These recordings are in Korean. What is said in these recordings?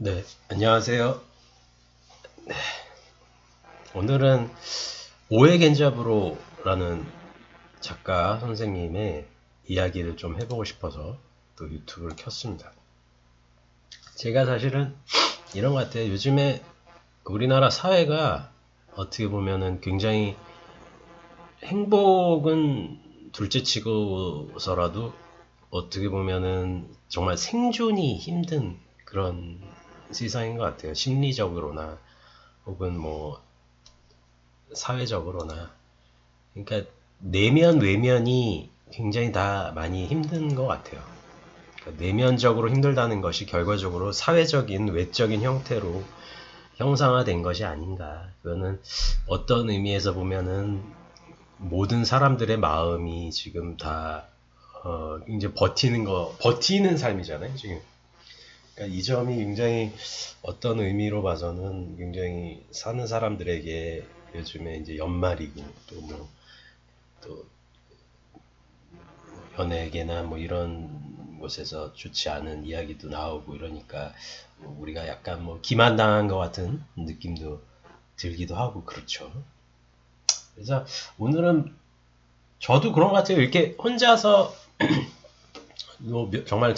네, 안녕하세요. 오늘은 오에겐자브로라는 작가 선생님의 이야기를 좀 해보고 싶어서 또 유튜브를 켰습니다. 제가 사실은 이런 것 같아요. 요즘에 우리나라 사회가 어떻게 보면은 굉장히 행복은 둘째치고서라도 어떻게 보면은 정말 생존이 힘든 그런 세상인 것 같아요. 심리적으로나 혹은 뭐 사회적으로나. 그러니까 내면 외면이 굉장히 다 많이 힘든 것 같아요. 그러니까 내면적으로 힘들다는 것이 결과적으로 사회적인 외적인 형태로 형상화된 것이 아닌가. 그거는 어떤 의미에서 보면은 모든 사람들의 마음이 지금 다 이제 버티는 삶이잖아요, 지금. 그러니까 이 점이 굉장히 어떤 의미로 봐서는 굉장히 사는 사람들에게 요즘에 이제 연말이고 또 뭐 또 연예계나 뭐 이런 곳에서 좋지 않은 이야기도 나오고 이러니까 뭐 우리가 약간 뭐 기만당한 것 같은 느낌도 들기도 하고 그렇죠. 그래서 오늘은 저도 그런 것 같아요. 이렇게 혼자서 뭐 정말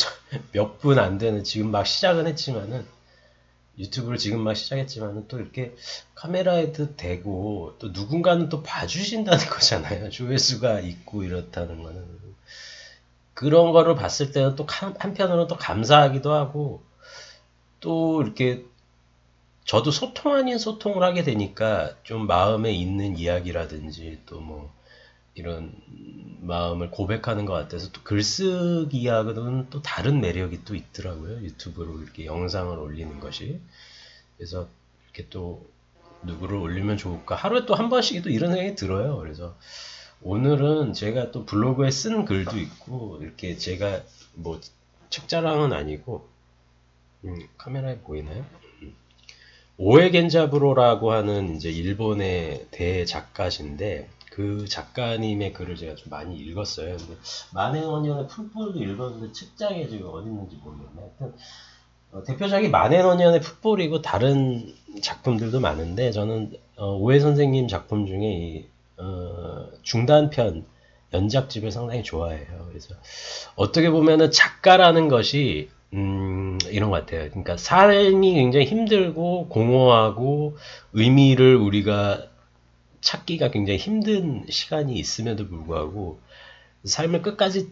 몇 분 안 되는 지금 막 시작은 했지만은 유튜브를 지금 막 시작했지만은 또 이렇게 카메라에도 대고 또 누군가는 또 봐주신다는 거잖아요. 조회수가 있고 이렇다는 거는. 그런 거를 봤을 때는 또 한편으로는 또 감사하기도 하고 또 이렇게 저도 소통 아닌 소통을 하게 되니까 좀 마음에 있는 이야기라든지 또 뭐 이런 마음을 고백하는 것 같아서 또 글쓰기하고는 또 다른 매력이 또 있더라고요. 유튜브로 이렇게 영상을 올리는 것이. 그래서 이렇게 또 누구를 올리면 좋을까? 하루에 또 한 번씩 또 이런 생각이 들어요. 그래서 오늘은 제가 또 블로그에 쓴 글도 있고 이렇게 제가 뭐 책자랑은 아니고 카메라에 보이나요? 오에겐자부로라고 하는 이제 일본의 대작가신데 그 작가님의 글을 제가 좀 많이 읽었어요. 근데 만행원년의 풀뿌리도 읽었는데 책장에 지금 어디 있는지 모르겠네. 하여튼 대표작이 만행원년의 풀뿌리고 다른 작품들도 많은데 저는 오해 선생님 작품 중에 이, 중단편 연작집을 상당히 좋아해요. 그래서 어떻게 보면은 작가라는 것이 이런 것 같아요. 그러니까 삶이 굉장히 힘들고 공허하고 의미를 우리가 찾기가 굉장히 힘든 시간이 있음에도 불구하고 삶을 끝까지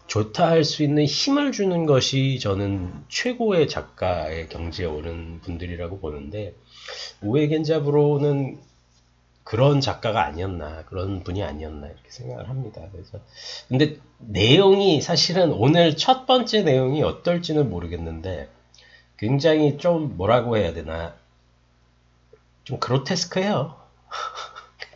좋다 할 수 있는 힘을 주는 것이 저는 최고의 작가의 경지에 오른 분들이라고 보는데 우에 겐자부로는 그런 작가가 아니었나, 그런 분이 아니었나, 이렇게 생각을 합니다. 그래서, 근데 내용이 사실은 오늘 첫 번째 내용이 어떨지는 모르겠는데, 굉장히 좀 뭐라고 해야 되나, 좀 그로테스크해요.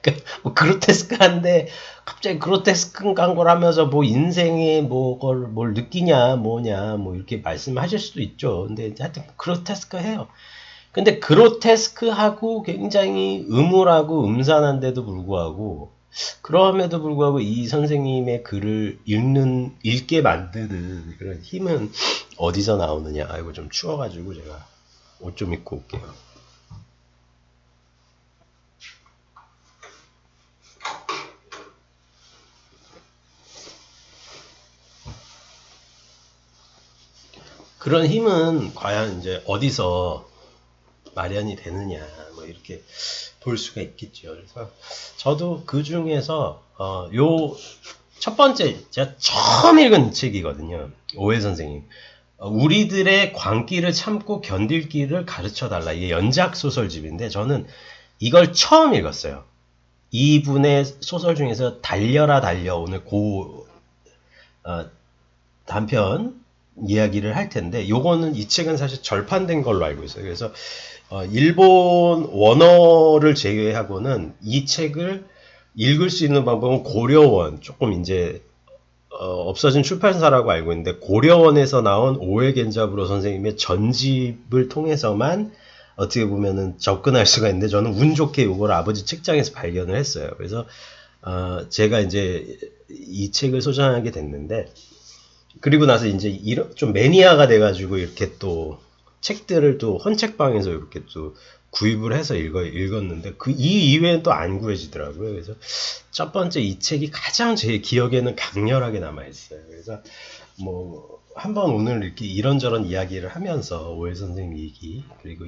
그러니까 뭐 그로테스크한데, 갑자기 그로테스크한 걸 하면서 뭐 인생에 뭘 느끼냐, 뭐냐, 뭐 이렇게 말씀하실 수도 있죠. 근데 하여튼 그로테스크해요. 근데 그로테스크하고 굉장히 음울하고 음산한데도 불구하고 그럼에도 불구하고 이 선생님의 글을 읽게 만드는 그런 힘은 어디서 나오느냐. 아이고 좀 추워가지고 제가 옷 좀 입고 올게요. 그런 힘은 과연 이제 어디서 마련이 되느냐 뭐 이렇게 볼 수가 있겠죠. 그래서 저도 그 중에서 요 첫 번째 제가 처음 읽은 책이거든요. 오해 선생님. 우리들의 광기를 참고 견딜 길을 가르쳐 달라. 이게 연작 소설집인데 저는 이걸 처음 읽었어요. 이분의 소설 중에서 달려라 달려 오늘 어, 단편 이야기를 할 텐데 요거는 이 책은 사실 절판된 걸로 알고 있어요. 그래서 일본 원어를 제외하고는 이 책을 읽을 수 있는 방법은 고려원 조금 이제 없어진 출판사라고 알고 있는데 고려원에서 나온 오에겐자부로 선생님의 전집을 통해서만 어떻게 보면은 접근할 수가 있는데 저는 운 좋게 이걸 아버지 책장에서 발견을 했어요. 그래서 제가 이제 이 책을 소장하게 됐는데 그리고 나서 이제 좀 매니아가 돼가지고 이렇게 또 책들을 또 헌책방에서 이렇게 또 구입을 해서 읽었는데 이 이외엔 또 안 구해지더라고요. 그래서 첫 번째 이 책이 가장 제 기억에는 강렬하게 남아있어요. 그래서 뭐 한번 오늘 이렇게 이런저런 이야기를 하면서 오해 선생님 얘기 그리고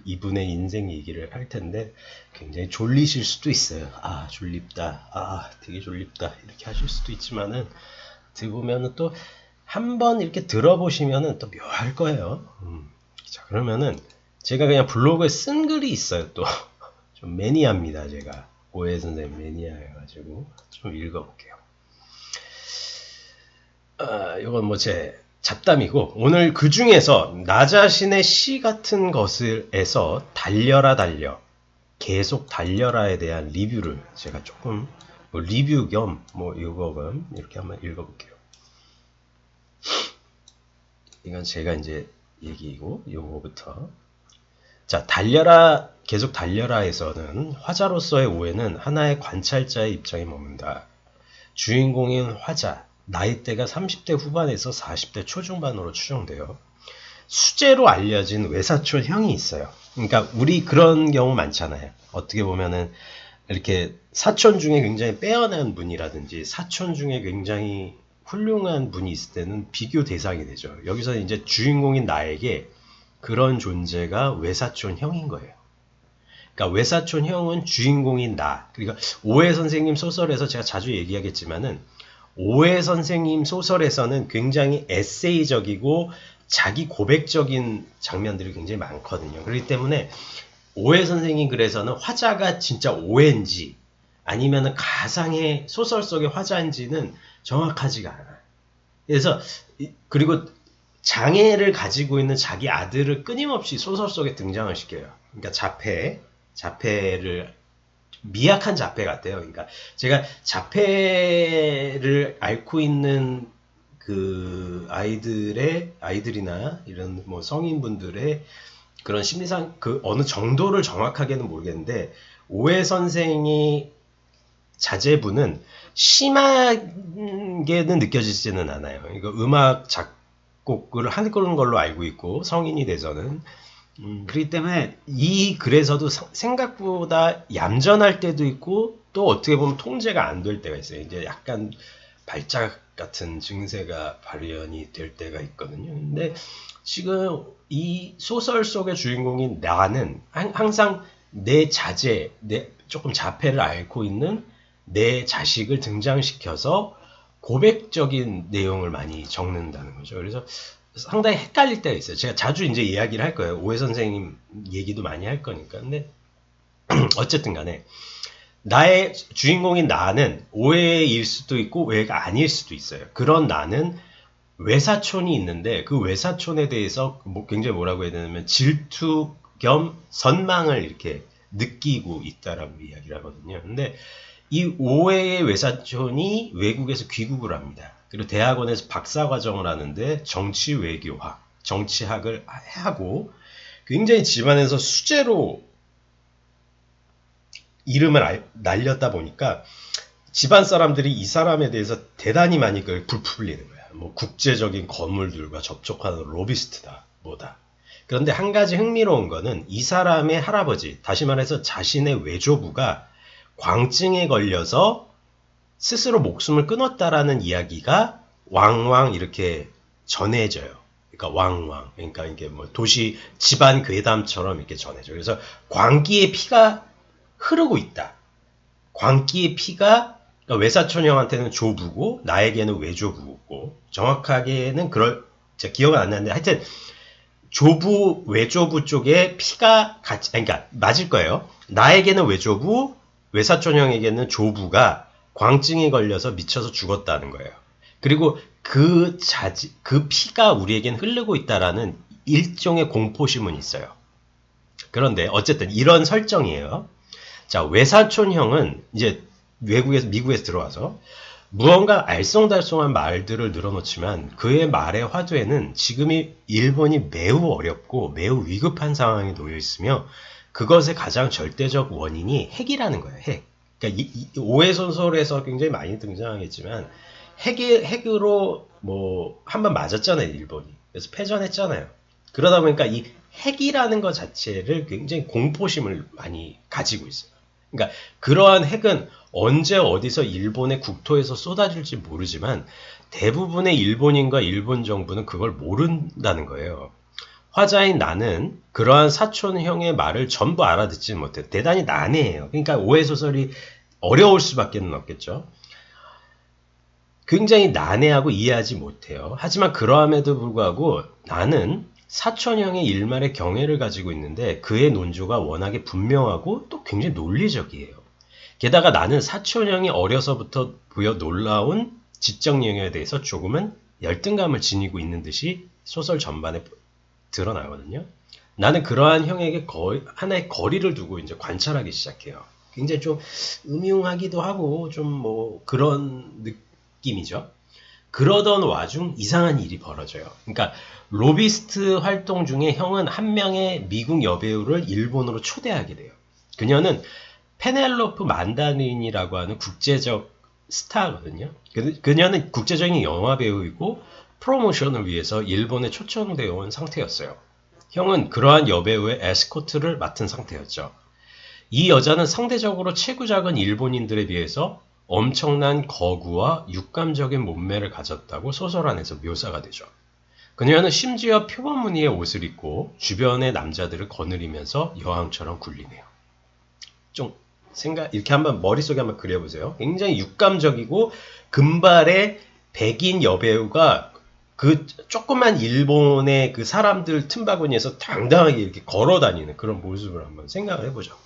이분의 인생 얘기를 할 텐데 굉장히 졸리실 수도 있어요. 아 졸립다. 아 되게 졸립다. 이렇게 하실 수도 있지만은 들어보면은 또 한번 이렇게 들어보시면은 또 묘할 거예요. 자 그러면은 제가 그냥 블로그에 쓴 글이 있어요. 또 좀 매니아입니다. 제가 오해 선생님 매니아여가지고 좀 읽어볼게요. 이건 뭐 제 잡담이고 오늘 그 중에서 나 자신의 시 같은 것을에서 달려라 달려 계속 달려라에 대한 리뷰를 제가 조금 뭐 리뷰 겸 뭐 이거 겸 이렇게 한번 읽어볼게요. 이건 제가 이제 얘기이고 요거부터 자 달려라 계속 달려라에서는 화자로서의 오해는 하나의 관찰자의 입장에 머문다. 주인공인 화자 나이대가 30대 후반에서 40대 초중반으로 추정돼요. 수재로 알려진 외사촌 형이 있어요. 그러니까 우리 그런 경우 많잖아요. 어떻게 보면은 이렇게 사촌 중에 굉장히 빼어난 분이라든지 사촌 중에 굉장히 훌륭한 분이 있을 때는 비교 대상이 되죠. 여기서 이제 주인공인 나에게 그런 존재가 외사촌 형인 거예요. 그러니까 외사촌 형은 주인공인 나. 그러니까 오해 선생님 소설에서 제가 자주 얘기하겠지만은 오해 선생님 소설에서는 굉장히 에세이적이고 자기 고백적인 장면들이 굉장히 많거든요. 그렇기 때문에 오해 선생님 글에서는 화자가 진짜 오해인지 아니면은 가상의 소설 속의 화자인지는 정확하지가 않아요. 그래서 그리고 장애를 가지고 있는 자기 아들을 끊임없이 소설 속에 등장을 시켜요. 그러니까 자폐를 미약한 자폐 같아요. 그러니까 제가 자폐를 앓고 있는 그 아이들이나 이런 뭐 성인분들의 그런 심리상 그 어느 정도를 정확하게는 모르겠는데 오해 선생이 자제분은 심하게는 느껴지지는 않아요. 이거 음악 작곡을 하는 걸로 알고 있고 성인이 돼서는 그렇기 때문에 이 글에서도 생각보다 얌전할 때도 있고 또 어떻게 보면 통제가 안 될 때가 있어요. 이제 약간 발작 같은 증세가 발현이 될 때가 있거든요. 근데 지금 이 소설 속의 주인공인 나는 항상 내 자제, 조금 자폐를 앓고 있는 내 자식을 등장시켜서 고백적인 내용을 많이 적는다는 거죠. 그래서 상당히 헷갈릴 때가 있어요. 제가 자주 이제 이야기를 할 거예요. 오해 선생님 얘기도 많이 할 거니까. 근데 어쨌든 간에 나의 주인공인 나는 오해일 수도 있고 오해가 아닐 수도 있어요. 그런 나는 외사촌이 있는데 그 외사촌에 대해서 굉장히 뭐라고 해야 되냐면 질투 겸 선망을 이렇게 느끼고 있다라고 이야기를 하거든요. 근데 이 오해의 외사촌이 외국에서 귀국을 합니다. 그리고 대학원에서 박사과정을 하는데 정치외교학, 정치학을 하고 굉장히 집안에서 수재로 이름을 날렸다 보니까 집안 사람들이 이 사람에 대해서 대단히 많이 불풀리는 거야. 뭐 국제적인 건물들과 접촉하는 로비스트다, 뭐다. 그런데 한 가지 흥미로운 거는 이 사람의 할아버지, 다시 말해서 자신의 외조부가 광증에 걸려서 스스로 목숨을 끊었다라는 이야기가 왕왕 이렇게 전해져요. 그러니까 왕왕. 그러니까 이게 뭐 도시 집안 괴담처럼 이렇게 전해져요. 그래서 광기의 피가 흐르고 있다. 광기의 피가 그러니까 외사촌 형한테는 조부고 나에게는 외조부고 정확하게는 제가 기억은 안 나는데 하여튼 조부 외조부 쪽에 피가 같이 그러니까 맞을 거예요. 나에게는 외조부 외사촌 형에게는 조부가 광증에 걸려서 미쳐서 죽었다는 거예요. 그리고 그 피가 우리에겐 흐르고 있다라는 일종의 공포심은 있어요. 그런데 어쨌든 이런 설정이에요. 자, 외사촌 형은 이제 미국에서 들어와서 무언가 알쏭달쏭한 말들을 늘어놓지만 그의 말의 화두에는 지금이 일본이 매우 어렵고 매우 위급한 상황에 놓여 있으며 그것의 가장 절대적 원인이 핵이라는 거예요. 핵. 그러니까 오해 소설에서 굉장히 많이 등장하겠지만 핵으로 뭐 한 번 맞았잖아요, 일본이. 그래서 패전했잖아요. 그러다 보니까 이 핵이라는 것 자체를 굉장히 공포심을 많이 가지고 있어요. 그러니까 그러한 핵은 언제 어디서 일본의 국토에서 쏟아질지 모르지만 대부분의 일본인과 일본 정부는 그걸 모른다는 거예요. 화자인 나는 그러한 사촌형의 말을 전부 알아듣지 못해요. 대단히 난해해요. 그러니까 오해소설이 어려울 수밖에 없겠죠. 굉장히 난해하고 이해하지 못해요. 하지만 그러함에도 불구하고 나는 사촌형의 일말의 경애를 가지고 있는데 그의 논조가 워낙에 분명하고 또 굉장히 논리적이에요. 게다가 나는 사촌형이 어려서부터 보여 놀라운 지적 영역에 대해서 조금은 열등감을 지니고 있는 듯이 소설 전반에 드러나거든요. 나는 그러한 형에게 하나의 거리를 두고 이제 관찰하기 시작해요. 굉장히 좀 음흉하기도 하고 좀 뭐 그런 느낌이죠. 그러던 와중 이상한 일이 벌어져요. 그러니까 로비스트 활동 중에 형은 한 명의 미국 여배우를 일본으로 초대하게 돼요. 그녀는 페넬로프 만다린이라고 하는 국제적 스타거든요. 그녀는 국제적인 영화 배우이고 프로모션을 위해서 일본에 초청되어 온 상태였어요. 형은 그러한 여배우의 에스코트를 맡은 상태였죠. 이 여자는 상대적으로 체구 작은 일본인들에 비해서 엄청난 거구와 육감적인 몸매를 가졌다고 소설 안에서 묘사가 되죠. 그녀는 심지어 표범 무늬의 옷을 입고 주변의 남자들을 거느리면서 여왕처럼 굴리네요. 좀 이렇게 한번 머릿속에 한번 그려보세요. 굉장히 육감적이고 금발의 백인 여배우가 그 조그만 일본의 그 사람들 틈바구니에서 당당하게 이렇게 걸어 다니는 그런 모습을 한번 생각을 해보자고.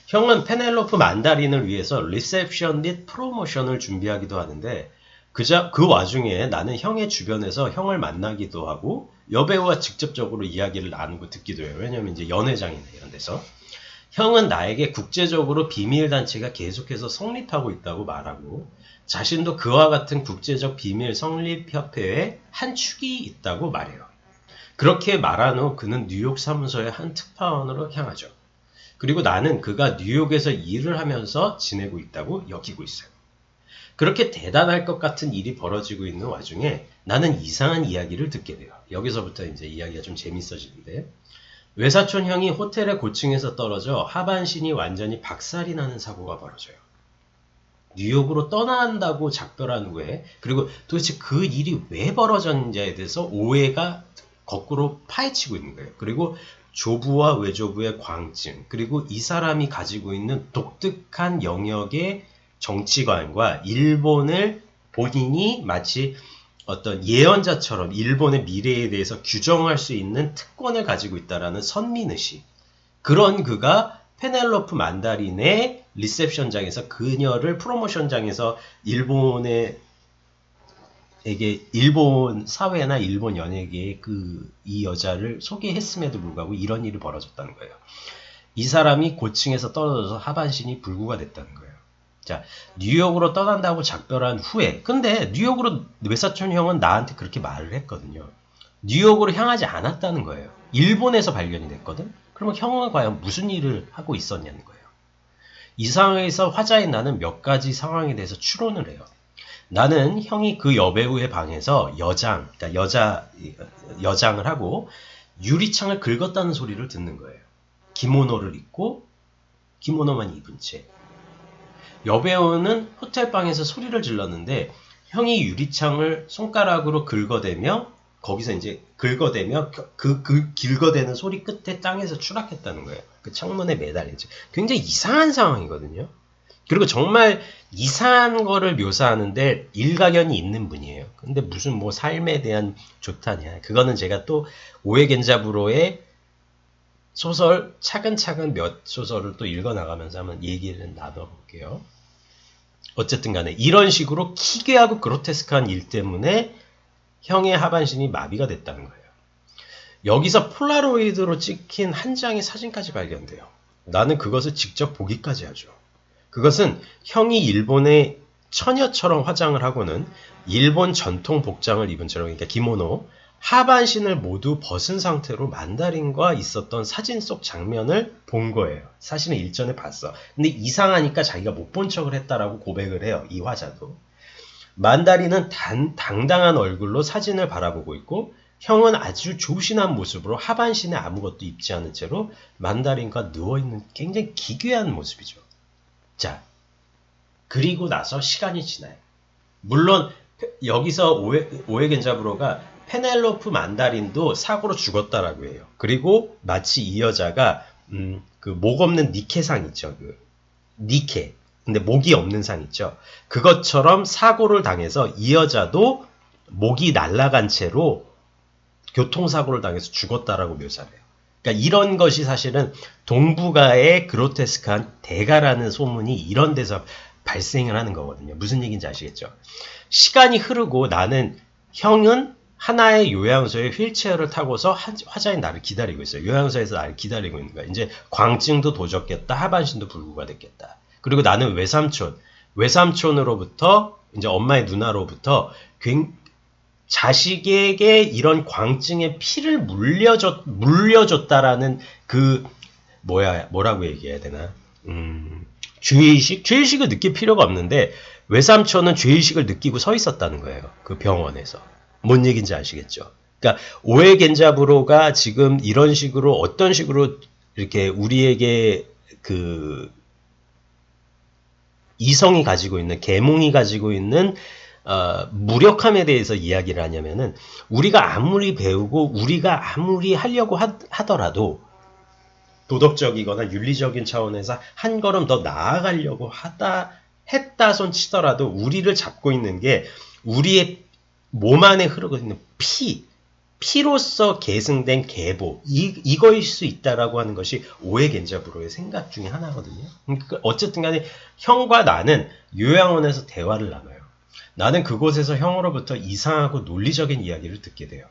형은 페넬로프 만다린을 위해서 리셉션 및 프로모션을 준비하기도 하는데 그 와중에 나는 형의 주변에서 형을 만나기도 하고 여배우와 직접적으로 이야기를 나누고 듣기도 해요. 왜냐면 이제 연회장이나 이런 데서. 형은 나에게 국제적으로 비밀단체가 계속해서 성립하고 있다고 말하고 자신도 그와 같은 국제적 비밀 성립협회의 한 축이 있다고 말해요. 그렇게 말한 후 그는 뉴욕 사무소의 한 특파원으로 향하죠. 그리고 나는 그가 뉴욕에서 일을 하면서 지내고 있다고 여기고 있어요. 그렇게 대단할 것 같은 일이 벌어지고 있는 와중에 나는 이상한 이야기를 듣게 돼요. 여기서부터 이제 이야기가 좀 재밌어지는데 외사촌 형이 호텔의 고층에서 떨어져 하반신이 완전히 박살이 나는 사고가 벌어져요. 뉴욕으로 떠난다고 작별한 후에 그리고 도대체 그 일이 왜 벌어졌는지에 대해서 오해가 거꾸로 파헤치고 있는 거예요. 그리고 조부와 외조부의 광증 그리고 이 사람이 가지고 있는 독특한 영역의 정치관과 일본을 본인이 마치 어떤 예언자처럼 일본의 미래에 대해서 규정할 수 있는 특권을 가지고 있다라는 선민의식. 그런 그가 페넬로프 만다린의 리셉션장에서 그녀를 프로모션장에서 일본 사회나 일본 연예계에 이 여자를 소개했음에도 불구하고 이런 일이 벌어졌다는 거예요. 이 사람이 고층에서 떨어져서 하반신이 불구가 됐다는 거예요. 자, 뉴욕으로 떠난다고 작별한 후에 근데 뉴욕으로 외사촌 형은 나한테 그렇게 말을 했거든요. 뉴욕으로 향하지 않았다는 거예요. 일본에서 발견이 됐거든. 그러면 형은 과연 무슨 일을 하고 있었냐는 거예요. 이 상황에서 화자인 나는 몇 가지 상황에 대해서 추론을 해요. 나는 형이 그 여배우의 방에서 그러니까 여장을 하고 유리창을 긁었다는 소리를 듣는 거예요. 기모노를 입고 기모노만 입은 채. 여배우는 호텔방에서 소리를 질렀는데 형이 유리창을 손가락으로 긁어대며 거기서 이제 긁어대며 그 긁어대는 소리 끝에 땅에서 추락했다는 거예요. 그 창문에 매달리죠. 굉장히 이상한 상황이거든요. 그리고 정말 이상한 거를 묘사하는데 일가견이 있는 분이에요. 근데 무슨 뭐 삶에 대한 조타냐. 그거는 제가 또 오해겐자부로의 소설 차근차근 몇 소설을 또 읽어나가면서 한번 얘기를 나눠볼게요. 어쨌든 간에 이런 식으로 기괴하고 그로테스크한 일 때문에 형의 하반신이 마비가 됐다는 거예요. 여기서 폴라로이드로 찍힌 한 장의 사진까지 발견돼요. 나는 그것을 직접 보기까지 하죠. 그것은 형이 일본의 처녀처럼 화장을 하고는 일본 전통 복장을 입은 채로 그러니까 기모노 하반신을 모두 벗은 상태로 만다린과 있었던 사진 속 장면을 본 거예요. 사실은 일전에 봤어. 근데 이상하니까 자기가 못 본 척을 했다라고 고백을 해요. 이 화자도. 만다린은 당당한 얼굴로 사진을 바라보고 있고 형은 아주 조신한 모습으로 하반신에 아무것도 입지 않은 채로 만다린과 누워있는 굉장히 기괴한 모습이죠. 자, 그리고 나서 시간이 지나요. 물론 여기서 오에겐자브로가 페넬로프 만다린도 사고로 죽었다라고 해요. 그리고 마치 이 여자가 그 목 없는 니케상 있죠. 그 니케. 근데 목이 없는 상 있죠. 그것처럼 사고를 당해서 이 여자도 목이 날아간 채로 교통사고를 당해서 죽었다라고 묘사를 해요. 그러니까 이런 것이 사실은 동북아의 그로테스크한 대가라는 소문이 이런 데서 발생을 하는 거거든요. 무슨 얘기인지 아시겠죠? 시간이 흐르고 나는 형은 하나의 요양소에 휠체어를 타고서 화자인 나를 기다리고 있어요. 요양소에서 나를 기다리고 있는 거야. 이제 광증도 도졌겠다. 하반신도 불구가 됐겠다. 그리고 나는 외삼촌으로부터 이제 엄마의 누나로부터 자식에게 이런 광증의 피를 물려줬다라는 그 뭐라고 얘기해야 되나? 죄의식을 느낄 필요가 없는데 외삼촌은 죄의식을 느끼고 서 있었다는 거예요. 그 병원에서. 뭔 얘기인지 아시겠죠? 그러니까 오에겐자브로가 지금 이런 식으로 어떤 식으로 이렇게 우리에게 그 이성이 가지고 있는 계몽이 가지고 있는 무력함에 대해서 이야기를 하냐면은 우리가 아무리 배우고 우리가 아무리 하려고 하더라도 도덕적이거나 윤리적인 차원에서 한 걸음 더 나아가려고 했다 손 치더라도 우리를 잡고 있는 게 우리의 몸 안에 흐르고 있는 피로서 계승된 계보 이거일 수 있다라고 하는 것이 오에겐자브로의 생각 중에 하나거든요. 그러니까 어쨌든 간에 형과 나는 요양원에서 대화를 나눠요. 나는 그곳에서 형으로부터 이상하고 논리적인 이야기를 듣게 돼요.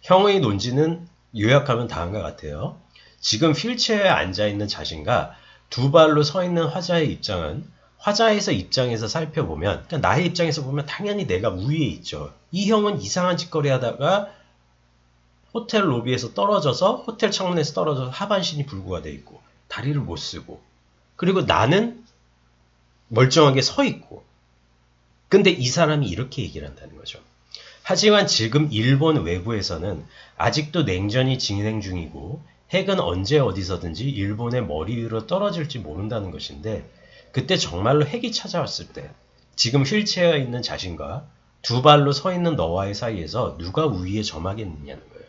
형의 논지는 요약하면 다음과 같아요. 지금 휠체어에 앉아있는 자신과 두 발로 서 있는 화자의 입장은 화자에서 입장에서 살펴보면 그러니까 나의 입장에서 보면 당연히 내가 우위에 있죠. 이 형은 이상한 짓거리 하다가 호텔 로비에서 떨어져서 호텔 창문에서 떨어져서 하반신이 불구가 돼 있고 다리를 못 쓰고 그리고 나는 멀쩡하게 서 있고 근데 이 사람이 이렇게 얘기를 한다는 거죠. 하지만 지금 일본 외부에서는 아직도 냉전이 진행 중이고 핵은 언제 어디서든지 일본의 머리 위로 떨어질지 모른다는 것인데 그때 정말로 핵이 찾아왔을 때 지금 휠체어에 있는 자신과 두 발로 서 있는 너와의 사이에서 누가 우위에 점하겠느냐는 거예요.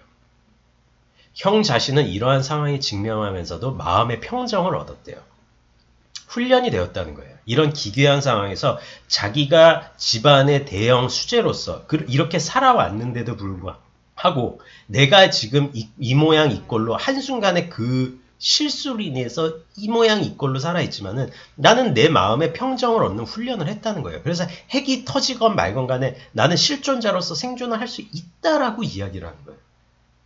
형 자신은 이러한 상황에 직면하면서도 마음의 평정을 얻었대요. 훈련이 되었다는 거예요. 이런 기괴한 상황에서 자기가 집안의 대형 수재로서 이렇게 살아왔는데도 불구하고 내가 지금 이 모양 이 꼴로 한순간에 그 실수로 인해서 이 모양 이 꼴로 살아있지만은 나는 내 마음의 평정을 얻는 훈련을 했다는 거예요. 그래서 핵이 터지건 말건 간에 나는 실존자로서 생존을 할 수 있다라고 이야기를 하는 거예요.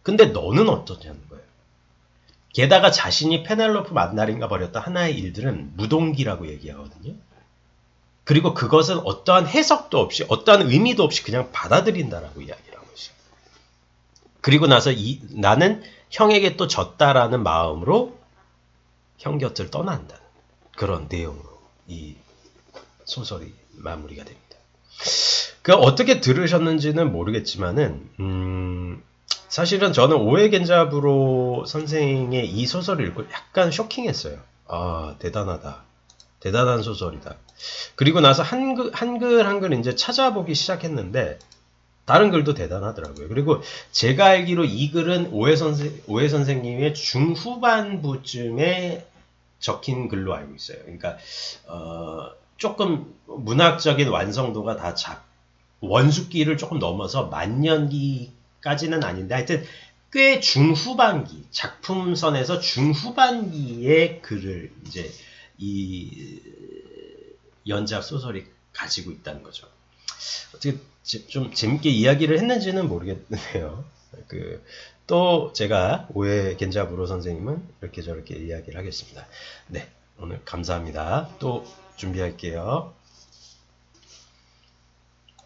근데 너는 어떠냐는 거예요. 게다가 자신이 페넬로프 만다린과 벌였던 하나의 일들은 무동기라고 얘기하거든요. 그리고 그것은 어떠한 해석도 없이 어떠한 의미도 없이 그냥 받아들인다라고 이야기를 하고 있어요. 그리고 나서 나는 형에게 또 졌다라는 마음으로 형 곁을 떠난다는 그런 내용으로 이 소설이 마무리가 됩니다. 그 어떻게 들으셨는지는 모르겠지만은 사실은 저는 오에겐자브로 선생의 이 소설을 읽고 약간 쇼킹했어요. 아, 대단하다. 대단한 소설이다. 그리고 나서 한글 이제 찾아보기 시작했는데 다른 글도 대단하더라고요. 그리고 제가 알기로 이 글은 오해 선생님의 중후반부쯤에 적힌 글로 알고 있어요. 그러니까 조금 문학적인 완성도가 다 원숙기를 조금 넘어서 만년기까지는 아닌데 하여튼 꽤 중후반기 작품선에서 중후반기의 글을 이제 이 연작 소설이 가지고 있다는 거죠. 어떻게 좀 재밌게 이야기를 했는지는 모르겠네요. 또 제가 오에겐자브로 선생님은 이렇게 저렇게 이야기를 하겠습니다. 네, 오늘 감사합니다. 또 준비할게요.